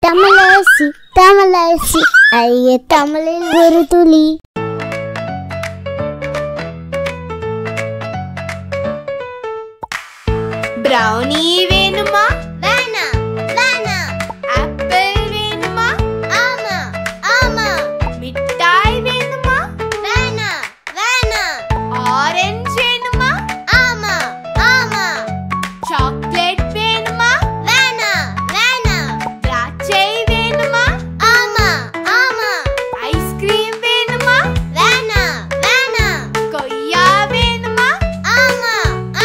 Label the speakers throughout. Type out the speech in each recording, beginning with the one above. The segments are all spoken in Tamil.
Speaker 1: தமிழரசி தமிழரசி ஐய தமிழில் ஒரு துளி.
Speaker 2: ब्राउनी வேணுமா?
Speaker 1: வேணாம் வேணாம்.
Speaker 2: ஆப்பிள் வேணுமா?
Speaker 1: ஆமா ஆமா.
Speaker 2: மிட்டாய் வேணுமா?
Speaker 1: வேணாம் வேணாம்.
Speaker 2: ஆரஞ்சு வேணுமா?
Speaker 1: ஆமா ஆமா.
Speaker 2: சாக்லேட் வேணுமா?
Speaker 1: வேணாம் வேணாம்.
Speaker 2: திராட்சை வேணுமா?
Speaker 1: ஆமா ஆமா.
Speaker 2: ஐஸ்கிரீம் வேணுமா?
Speaker 1: வேணாம் வேணாம்.
Speaker 2: கொய்யா வேணுமா?
Speaker 1: ஆமா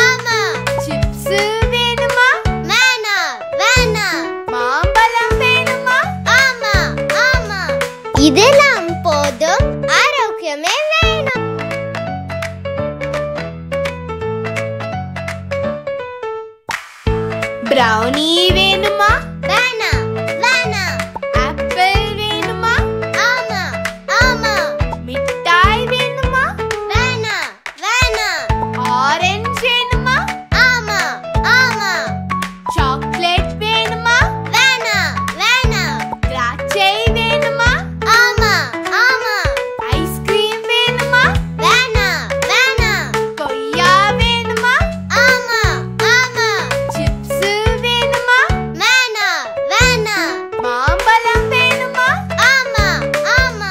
Speaker 1: ஆமா.
Speaker 2: சிப்ஸ் வேணுமா?
Speaker 1: வேணாம் வேணாம்.
Speaker 2: மாம்பழம் வேணுமா?
Speaker 1: ஆமா ஆமா. இதெல்லாம் போதும், ஆரோக்கியமே வேணும்.
Speaker 2: ब्राउनी வேணுமா?
Speaker 1: வேணாம் வேணாம்.
Speaker 2: ஆப்பிள் வேணுமா?
Speaker 1: ஆமா ஆமா.
Speaker 2: மிட்டாய் வேணுமா?
Speaker 1: வேணாம் வேணாம்.
Speaker 2: ஆரஞ்சு வேணுமா?
Speaker 1: ஆமா ஆமா.
Speaker 2: சாக்லேட் வேணுமா?
Speaker 1: வேணாம் வேணாம்.
Speaker 2: திராட்சை வேணுமா?
Speaker 1: ஆமா ஆமா.
Speaker 2: ஐஸ்கிரீம் வேணுமா?
Speaker 1: வேணாம் வேணாம்.
Speaker 2: கொய்யா வேணுமா?
Speaker 1: ஆமா ஆமா.
Speaker 2: சிப்ஸ் வேணுமா?
Speaker 1: வேணாம் வேணாம்.
Speaker 2: மாம்பழம் வேணுமா?
Speaker 1: ஆமா ஆமா.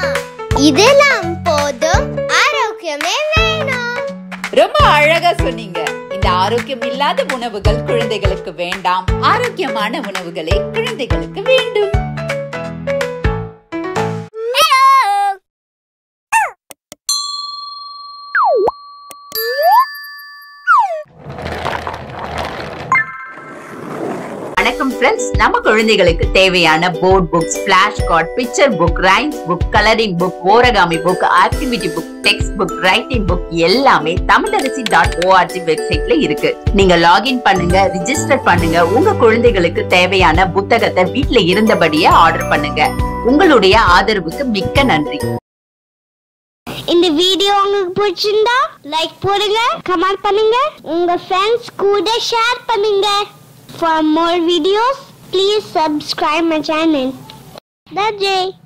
Speaker 1: இதெல்லாம் போதும், ஆரோக்கியமே வேணும்.
Speaker 3: ரொம்ப அழகா சொன்னீங்க. இந்த ஆரோக்கியம் இல்லாத உணவுகள் குழந்தைகளுக்கு வேண்டாம். ஆரோக்கியமான உணவுகளே குழந்தைகளுக்கு வேண்டும். வணக்கம் ஃப்ரெண்ட்ஸ். நம்ம குழந்தைகளுக்கு தேவையான board books, flash card, picture book, rhymes book, colouring book, origami book, activity book, textbook, writing book எல்லாமே தமிழரசி.org வெப்சைட்ல இருக்கு. நீங்க லாகின் பண்ணுங்க, ரிஜிஸ்டர் பண்ணுங்க. உங்க குழந்தைகளுக்கு தேவையான புத்தகத்தை வீட்ல இருந்தபடியே ஆர்டர் பண்ணுங்க. உங்களுடைய ஆதரவுக்கு மிக்க நன்றி.
Speaker 1: இந்த வீடியோ உங்களுக்கு பிடிச்சிருந்தா லைக் போடுங்க, கமெண்ட் பண்ணுங்க, உங்க ஃப்ரெண்ட்ஸ் கூட ஷேர் பண்ணுங்க. For more videos, please subscribe my channel. That's it.